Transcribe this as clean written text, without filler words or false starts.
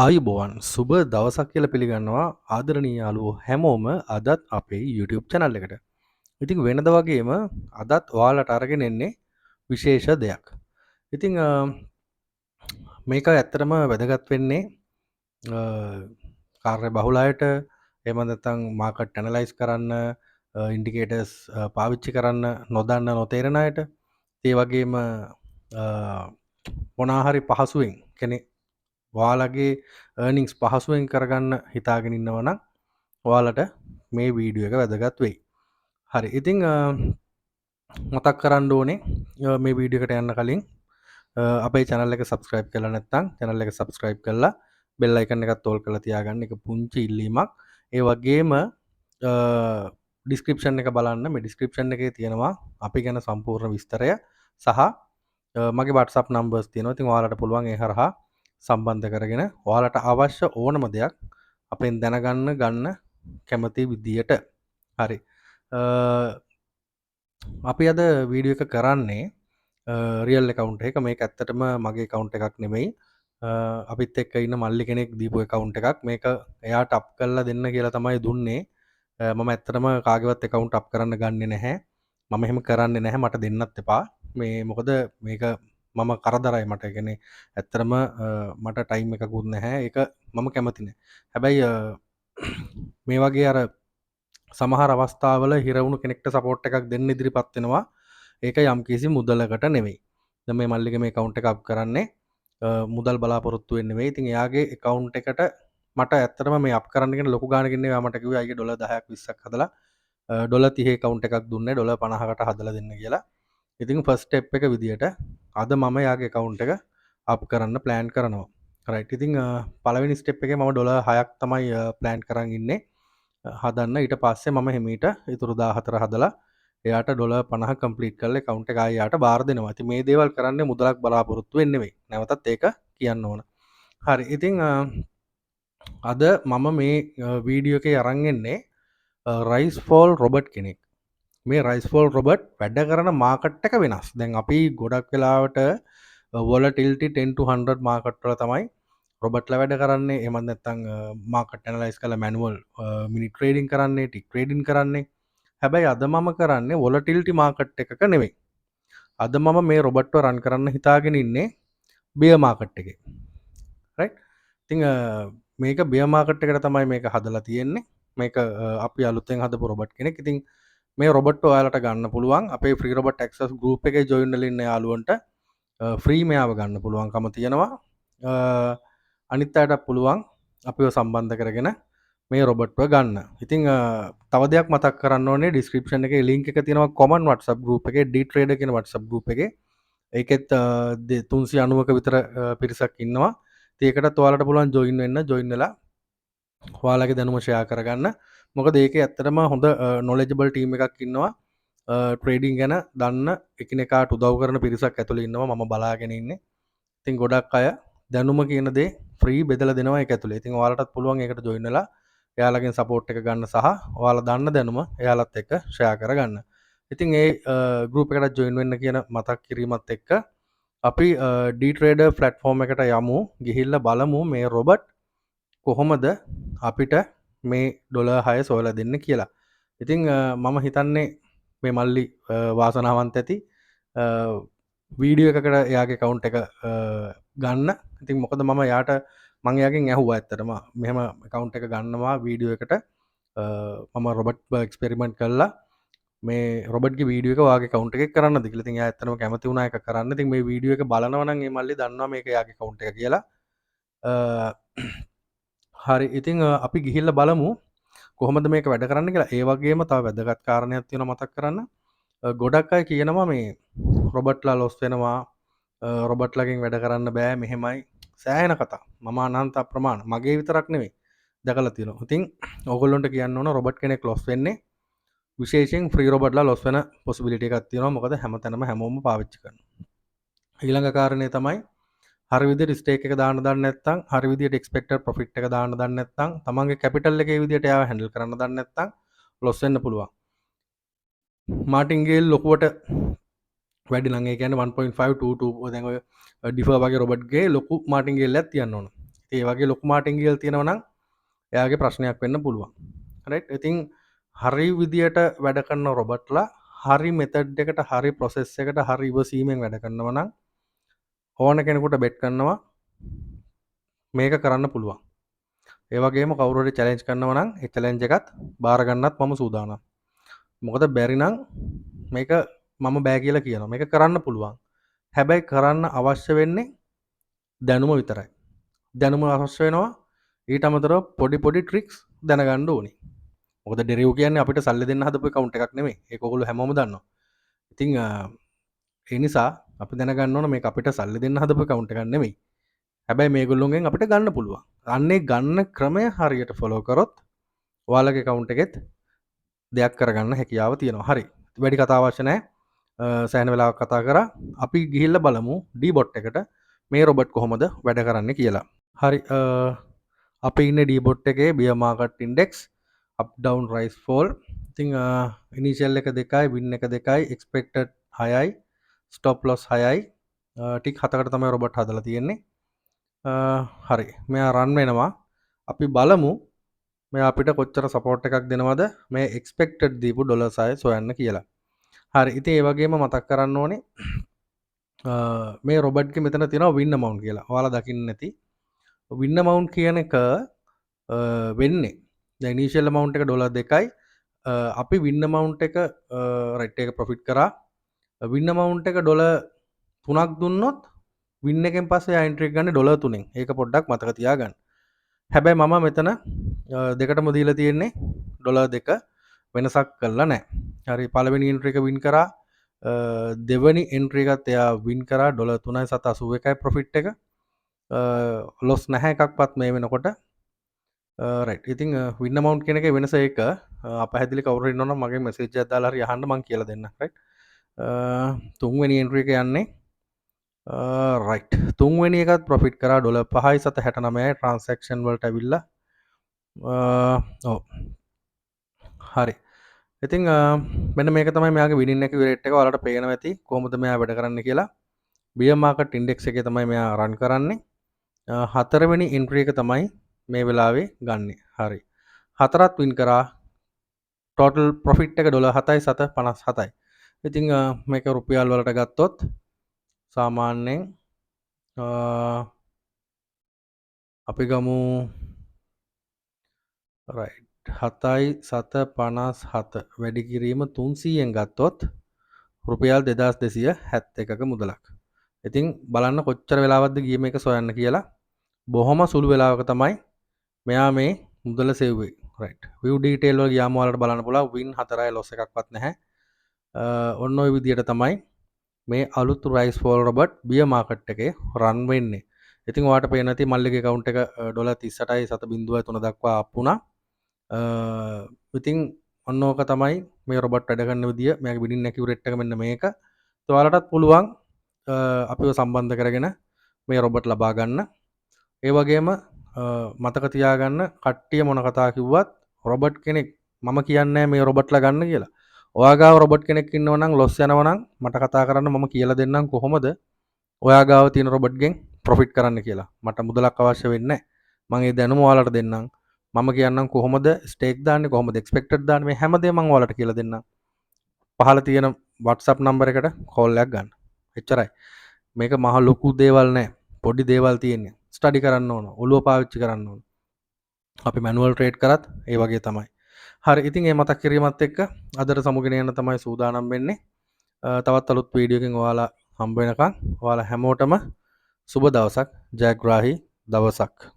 ආයුබෝවන් සුබ දවසක් කියලා පිළිගන්නවා ආදරණීය යාළුවෝ හැමෝම අදත් අපේ YouTube channel එකට. ඉතින් වෙනද වගේම අදත් ඔයාලට අරගෙන එන්නේ විශේෂ දෙයක්. ඉතින් මේක ඇත්තටම වැදගත් වෙන්නේ කාර්ය බහුල අයට එහෙම නැත්නම් මාකට් ඇනලයිස් කරන්න ඉන්ඩිකේටර්ස් පාවිච්චි කරන්න නොදන්න නොතේරෙන අයට ඒ වගේම මොනවා හරි පහසුවෙන් කෙනෙක් ඔයාලගේ earnings පහසුවෙන් කරගන්න හිතාගෙන ඉන්නවා නම් ඔයාලට මේ වීඩියෝ එක වැදගත් වෙයි. හරි. ඉතින් මතක් කරන්න ඕනේ මේ වීඩියෝ එකට යන්න කලින් අපේ channel එක subscribe කරලා නැත්නම් channel එක subscribe කරලා bell icon එකත් all කරලා තියාගන්න. ඒක පුංචි ඉල්ලීමක්. ඒ වගේම description එක බලන්න. මේ description එකේ තියෙනවා අපි ගැන සම්පූර්ණ විස්තරය සහ මගේ WhatsApp numbers තියෙනවා. ඉතින් ඔයාලට පුළුවන් ඒ හරහා සම්බන්ධ කරගෙන ඔයාලට අවශ්‍ය ඕනම දෙයක් අපෙන් දැනගන්න ගන්න කැමති විදියට. හරි. අපි අද වීඩියෝ එක කරන්නේ රියල් account එක. මේක ඇත්තටම මගේ account එකක් නෙමෙයි. අපිත් එක්ක ඉන්න මල්ලි කෙනෙක් දීපු account එකක්. මේක එයාට අප් කරලා දෙන්න කියලා තමයි දුන්නේ. මම ඇත්තටම කාගේවත් account අප් කරන්න ගන්නෙ නැහැ. මම එහෙම කරන්නේ නැහැ. මට දෙන්නත් එපා. මේ මොකද මේක මම කරදරයි මට. ඒ කියන්නේ ඇත්තටම මට ටයිම් එකකුත් නැහැ. ඒක මම කැමති නැහැ. හැබැයි මේ වගේ අර සමහර අවස්ථාවල හිර වුණු කෙනෙක්ට සපෝට් එකක් දෙන්න ඉදිරිපත් වෙනවා. ඒක යම්කිසි මුදලකට නෙවෙයි. දැන් මේ මල්ලිගේ මේ account එක අප් කරන්නේ මුදල් බලාපොරොත්තු වෙන්නේ නෙවෙයි. ඉතින් එයාගේ account එකට මට ඇත්තටම මේ අප් කරන්න කියන ලොකු ගාණකින් නෙවෙයි. මට කිව්වේ අයියේ ඩොලර් 10ක් 20ක් හදලා ඩොලර් 30 account එකක් දුන්නේ ඩොලර් 50කට හදලා දෙන්න කියලා. ඉතින් ෆස්ට් ස්ටෙප් එක විදියට අද මම යාගේ account එක අප් කරන්න ප්ලෑන් කරනවා. රයිට්. ඉතින් පළවෙනි ස්ටෙප් එකේ මම ඩොලර් 6ක් තමයි ප්ලෑන් කරන් ඉන්නේ හදන්න. ඊට පස්සේ මම හිමීට ඉතුරු 14 හදලා එයාට ඩොලර් 50 කම්ප්ලීට් කරලා account එක ආයෙ යාට බාර දෙනවා. ඉතින් මේ දේවල් කරන්නේ මුදලක් බලාපොරොත්තු වෙන්නේ නෙවෙයි. නැවතත් ඒක කියන්න ඕන. හරි. ඉතින් අද මම මේ වීඩියෝ එකේ අරන් එන්නේ රයිස් ෆෝල් රොබර්ට් කෙනෙක්. මේ රයිස් ෆෝල් රොබර්ට් වැඩ කරන මාකට් එක වෙනස්. දැන් අපි ගොඩක් වෙලාවට volatility 10 to 100 මාකට් වල තමයි රොබර්ට්ලා වැඩ කරන්නේ. එහෙම නැත්නම් මාකට් ඇනලයිස් කරලා මැනුවල් මිනි ට්‍රේඩින් කරන්නේ, ටික් ට්‍රේඩින් කරන්නේ. හැබැයි අද මම කරන්නේ volatility මාකට් එකක නෙවෙයි. අද මම මේ රොබර්ට්ව රන් කරන්න හිතාගෙන ඉන්නේ බියර් මාකට් එකේ. රයිට්. ඉතින් මේක බියර් මාකට් එකට තමයි මේක හදලා තියෙන්නේ. මේක අපි අලුතෙන් හදපු රොබර්ට් කෙනෙක්. ඉතින් මේ රොබර්ට් ඔයාලට ගන්න පුළුවන් අපේ ෆ්‍රී රොබර්ට් ඇක්සස් ගෲප් එකේ ජොයින් වෙලා ඉන්න යාළුවන්ට ෆ්‍රී මෙයාව ගන්න පුළුවන්කම තියෙනවා. අනිත් අයටත් පුළුවන් අපිව සම්බන්ධ කරගෙන මේ රොබර්ට්ව ගන්න. ඉතින් තව දෙයක් මතක් කරන්න ඕනේ ඩිස්ක්‍රිප්ෂන් එකේ ලින්ක් එක තියෙනවා කොමන් WhatsApp group එකේ D trader කියන WhatsApp group එකේ. ඒකෙත් 390ක විතර පිරිසක් ඉන්නවා. ඉතින් ඒකටත් ඔයාලට පුළුවන් ජොයින් වෙන්න. ජොයින් වෙලා ඔයාලගේ දැනුම ෂෙයා කරගන්න. මොකද ඒකේ ඇත්තටම හොඳ knowledgeable team එකක් ඉන්නවා. ට්‍රේඩින් ගැන දන්න එකිනෙකාට උදව් කරන පිරිසක් ඇතුළේ ඉන්නවා. මම බලාගෙන ඉන්නේ. ඉතින් ගොඩක් අය දැනුම කියන දේ ෆ්‍රී බෙදලා දෙනවා ඒක ඇතුළේ. ඉතින් ඔයාලටත් පුළුවන් ඒකට ජොයින් වෙලා එයාලගෙන් සපෝට් එක ගන්න සහ ඔයාලා දන්න දැනුම එයාලත් එක්ක ෂෙයා කරගන්න. ඉතින් ඒ ගෲප් එකට ජොයින් වෙන්න කියන මතක් කිරීමත් එක්ක අපි D trader platform එකට යමු. ගිහිල්ලා බලමු මේ රොබර්ට් කොහොමද අපිට මේ ඩොලර් 6 සොයලා දෙන්නේ කියලා. ඉතින් මම හිතන්නේ මේ මල්ලි වාසනාවන්ත ඇති වීඩියෝ එකකට එයාගේ account එක ගන්න. ඉතින් මොකද මම යාට මං එයාගෙන් ඇහුවා ඇත්තටම මෙහෙම account එක ගන්නවා වීඩියෝ එකට මම රොබර්ට් එක්ස්පෙරිමන්ට් කළා මේ රොබර්ට්ගේ වීඩියෝ එක ඔයාගේ account එකේ කරන්නද කියලා. ඉතින් එයා ඇත්තටම කැමති වුණා ඒක කරන්න. ඉතින් මේ වීඩියෝ එක බලනවා නම් මේ මල්ලි දන්නවා මේක එයාගේ account එක කියලා. හරි. ඉතින් අපි ගිහිල්ලා බලමු කොහොමද මේක වැඩ කරන්න කියලා. ඒ වගේම තව වැදගත් කාරණයක් තියෙනවා මතක් කරන්න. ගොඩක් අය කියනවා මේ රොබර්ට්ලා ලොස් වෙනවා රොබර්ට්ලාගෙන් වැඩ කරන්න බෑ මෙහෙමයි සෑහෙන කතා. මම අනන්ත අප්‍රමාණ මගේ විතරක් නෙවෙයි දැකලා තියෙනවා. ඉතින් ඕගොල්ලන්ට කියන්න ඕන රොබර්ට් කෙනෙක් ලොස් වෙන්නේ විශේෂයෙන් ෆ්‍රී රොබර්ට්ලා ලොස් වෙන පොසිබිලිටි එකක් තියෙනවා. මොකද හැමතැනම හැමෝම පාවිච්චි කරනවා. ඊළඟ කාරණේ තමයි හරි විදිහට ස්ටේක් එක දාන්න දන්නේ නැත්නම් හරි විදිහට එක්ස්පෙක්ටඩ් ප්‍රොෆිට් එක දාන්න දන්නේ නැත්නම් තමන්ගේ කැපිටල් එකේ විදිහට එයාව හැන්ඩල් කරන්න දන්නේ නැත්නම් ලොස් වෙන්න පුළුවන්. මාටින්ගේල් ලොකුවට වැඩි නම් ඒ කියන්නේ 1.5 2 2 දැන් ඔය ඩිෆර් වගේ රොබර්ට්ගේ ලොකු මාටින්ගේල්ලක් තියන්න ඕන. ඉතින් ඒ වගේ ලොකු මාටින්ගල් තියෙනවා නම් එයාගේ ප්‍රශ්නයක් වෙන්න පුළුවන්. රයිට්. ඉතින් හරි විදියට වැඩ කරන රොබට්ලා හරි මෙතඩ් එකට හරි ප්‍රොසෙස් එකට හරි ඉවසීමෙන් වැඩ කරනවා නම් ඕන කෙනෙකුට බෙට් කරනවා මේක කරන්න පුළුවන්. ඒ වගේම කවුරු හරි චැලෙන්ජ් කරනවා නම් ඒ චැලෙන්ජ් එකත් බාර ගන්නත් මම සූදානම්. මොකද බැරි නම් මේක මම බෑ කියලා කියනවා. මේක කරන්න පුළුවන්. හැබැයි කරන්න අවශ්‍ය වෙන්නේ දැනුම විතරයි. දැනුම අවශ්‍ය වෙනවා ඊට අමතරව පොඩි ට්‍රික්ස් දැනගන්න ඕනේ. මොකද ඩෙරිව් කියන්නේ අපිට සල්ලි දෙන්න හදපු account එකක් නෙමෙයි. ඒක ඔයගොල්ලෝ හැමෝම දන්නවා. ඉතින් ඒ නිසා අපි දැනගන්න ඕන මේක අපිට සල්ලි දෙන්න හදපු account එකක් නෙමෙයි. හැබැයි මේගොල්ලොන්ගෙන් අපිට ගන්න පුළුවන්. අන්නේ ගන්න ක්‍රමය හරියට ෆලෝ කරොත් ඔයාලගේ account එකෙත් දෙයක් කරගන්න හැකියාව තියෙනවා. හරි. වැඩි කතා අවශ්‍ය නැහැ. සෑහෙන වෙලාවක් කතා කරා. අපි ගිහිල්ලා බලමු ඩීබොට් එකට මේ රොබට් කොහොමද වැඩ කරන්නේ කියලා. හරි. අපි ඉන්නේ ඩීබොට් එකේ bear market index up down rise fall. ඉතින් ඉනිෂියල් එක 2යි, win එක 2යි, expected 6යි, stop loss 6යි. ටික් 7කට තමයි රොබට් හදලා තියෙන්නේ. හරි. මෙයා රන් වෙනවා. අපි බලමු මෙයා අපිට කොච්චර සපෝට් එකක් දෙනවද මේ expected දීපු ඩොලර් size හොයන්න කියලා. හරි. ඉතින් ඒ වගේම මතක් කරන්න ඕනේ මේ රොබට්ගේ මෙතන තියෙනවා win amount කියලා. ඔයාලා දකින්න නැති. win amount කියන එක වෙන්නේ දැන් ඉනිෂියල් amount එක ඩොලර් 2යි. අපි win amount එක රයිට් එක ප්‍රොෆිට් කරා. win amount එක ඩොලර් 3ක් දුන්නොත් win එකෙන් පස්සේ ආ එන්ට්‍රි එක ගන්න ඩොලර් 3ෙන්. ඒක පොඩ්ඩක් මතක තියාගන්න. හැබැයි මම මෙතන දෙකටම දීලා තියෙන්නේ ඩොලර් 2 වෙනසක් කළා නැහැ. හරි. පළවෙනි එන්ට්‍රි එක වින් කරා. දෙවෙනි එන්ට්‍රි එකත් එයා වින් කරා ඩොලර් 3.81යි ප්‍රොෆිට් එක. ලොස් නැහැ එකක්වත් මේ වෙනකොට. රයිට්. ඉතින් වින් amount කියන එකේ වෙනස ඒක අපහැදිලි කවුරු හරි ඉන්නවනම් මගෙන් මෙසේජ් එකක් දාලා හරි අහන්න මම කියලා දෙන්නම්. රයිට්. තුන්වෙනි එන්ට්‍රි එක යන්නේ රයිට්. තුන්වෙනි එකත් ප්‍රොෆිට් කරා ඩොලර් 5.69යි ට්‍රාන්සැක්ෂන් වලට ඇවිල්ලා. ඔව්. හරි. ඉතින් මෙන්න මේක තමයි මෙයාගේ විනින් එක රේට් එක ඔයාලට පේනවා ඇති කොහොමද මෙයා වැඩ කරන්නේ කියලා. bear market index එකේ තමයි මෙයා රන් කරන්නේ. හතරවෙනි එන්ට්‍රි එක තමයි මේ වෙලාවේ ගන්නෙ. හරි. හතරත් වින් කරා. ටෝටල් ප්‍රොෆිට් එක ඩොලර් 7.57යි. ඉතින් මේක රුපියල් වලට ගත්තොත් සාමාන්‍යයෙන් අපි ගමු රයිට් 7.57 වැඩි කිරීම 300ෙන් ගත්තොත් රුපියල් 2271ක මුදලක්. ඉතින් බලන්න කොච්චර වෙලාවක්ද ගියේ මේක සොයන්න කියලා. බොහොම සුළු වෙලාවක තමයි මෙයා මේ මුදල සෙව්වේ. රයිට්. view detail වල ගියාම ඔයාලට බලන්න පුළුවන් win 4යි loss එකක්වත් නැහැ. ඔන්න ඔය විදියට තමයි මේ අලුත් rise fall robot bear market එකේ run වෙන්නේ. ඉතින් ඔයාලට පේන ඇති මල්ලිගේ account එක ඩොලර් 38.03 දක්වා අප් වුණා. ඉතින් ඔන්න ඕක තමයි මේ රොබට් වැඩ කරන විදිය. මේකේ විඩින් ඇකියුරේට් එක මෙන්න මේක. ඔයාලටත් පුළුවන් අපිව සම්බන්ධ කරගෙන මේ රොබට් ලබා ගන්න. ඒ වගේම මතක තියාගන්න කට්ටිය මොන කතා කිව්වත් රොබට් කෙනෙක් මම කියන්නේ මේ රොබට්ලා ගන්න කියලා. ඔයා ගාව රොබට් කෙනෙක් ඉන්නවා නම් ලොස් යනවා නම් මට කතා කරන්න මම කියලා දෙන්නම් කොහොමද ඔයා ගාව තියෙන රොබට්ගෙන් ප්‍රොෆිට් කරන්න කියලා. මට මුදලක් අවශ්‍ය වෙන්නේ නැහැ. මම ඒ දැනුම ඔයාලට දෙන්නම්. මම කියන්නම් කොහොමද ස්ටේක් දාන්නේ කොහොමද එක්ස්පෙක්ටඩ් දාන්නේ මේ හැමදේම මම ඔයාලට කියලා දෙන්නම්. පහළ තියෙන WhatsApp නම්බර් එකට කෝල් එකක් ගන්න. එච්චරයි. මේක මහ ලොකු දේවල් නෑ. පොඩි දේවල් තියෙන්නේ. ස්ටඩි කරන්න ඕන. ඔළුව පාවිච්චි කරන්න ඕන. අපි මැනුවල් ට්‍රේඩ් කරත් ඒ වගේ තමයි. හරි. ඉතින් මේ මතක් කිරීමත් එක්ක අදට සමුගෙන යන්න තමයි සූදානම් වෙන්නේ. තවත් අලුත් වීඩියෝ එකකින් ඔයාලා හම්බ වෙනකන් ඔයාලා හැමෝටම සුබ දවසක්. ජයග්‍රාහී දවසක්.